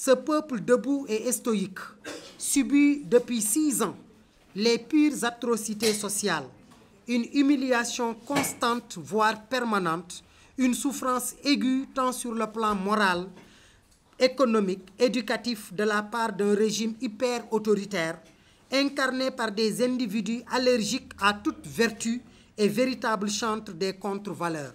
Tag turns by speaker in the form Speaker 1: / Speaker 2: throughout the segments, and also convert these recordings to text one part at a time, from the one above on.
Speaker 1: Ce peuple debout et stoïque subit depuis 6 ans les pires atrocités sociales, une humiliation constante, voire permanente, une souffrance aiguë tant sur le plan moral, économique, éducatif de la part d'un régime hyper autoritaire, incarné par des individus allergiques à toute vertu et véritables chantres des contre-valeurs.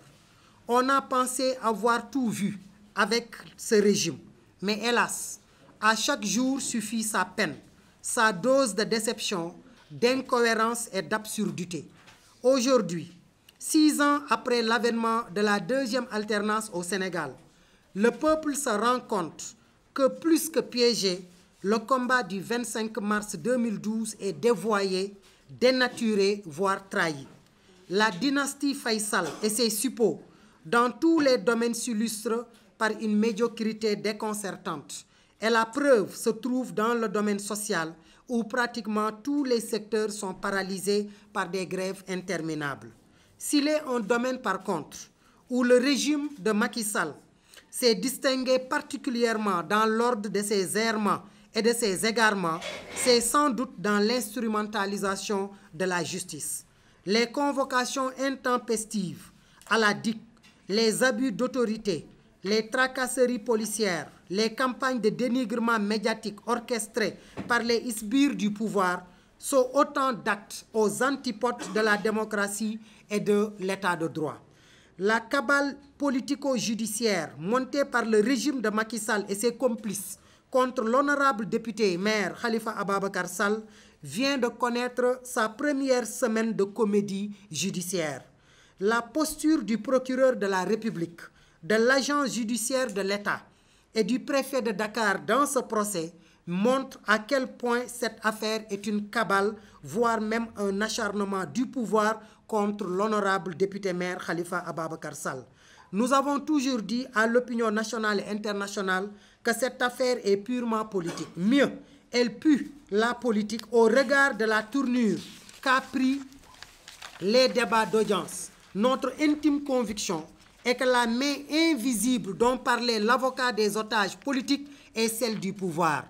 Speaker 1: On a pensé avoir tout vu avec ce régime, mais hélas, à chaque jour suffit sa peine, sa dose de déception, d'incohérence et d'absurdité. Aujourd'hui, 6 ans après l'avènement de la deuxième alternance au Sénégal, le peuple se rend compte que plus que piégé, le combat du 25 mars 2012 est dévoyé, dénaturé, voire trahi. La dynastie Faysal et ses suppôts, dans tous les domaines, s'illustrent par une médiocrité déconcertante. Et la preuve se trouve dans le domaine social, où pratiquement tous les secteurs sont paralysés par des grèves interminables. S'il est un domaine, par contre, où le régime de Macky Sall s'est distingué particulièrement dans l'ordre de ses errements et de ses égarements, c'est sans doute dans l'instrumentalisation de la justice. Les convocations intempestives à la DIC, les abus d'autorité, les tracasseries policières, les campagnes de dénigrement médiatique orchestrées par les sbires du pouvoir sont autant d'actes aux antipodes de la démocratie et de l'état de droit. La cabale politico-judiciaire montée par le régime de Macky Sall et ses complices contre l'honorable député maire Khalifa Ababacar Sall vient de connaître sa première semaine de comédie judiciaire. La posture du procureur de la République, de l'agent judiciaire de l'État et du préfet de Dakar dans ce procès montre à quel point cette affaire est une cabale, voire même un acharnement du pouvoir contre l'honorable député-maire Khalifa Ababacar Sall. Nous avons toujours dit à l'opinion nationale et internationale que cette affaire est purement politique. Mieux, elle pue la politique au regard de la tournure qu'a pris les débats d'audience. Notre intime conviction est que la main invisible dont parlait l'avocat des otages politiques est celle du pouvoir.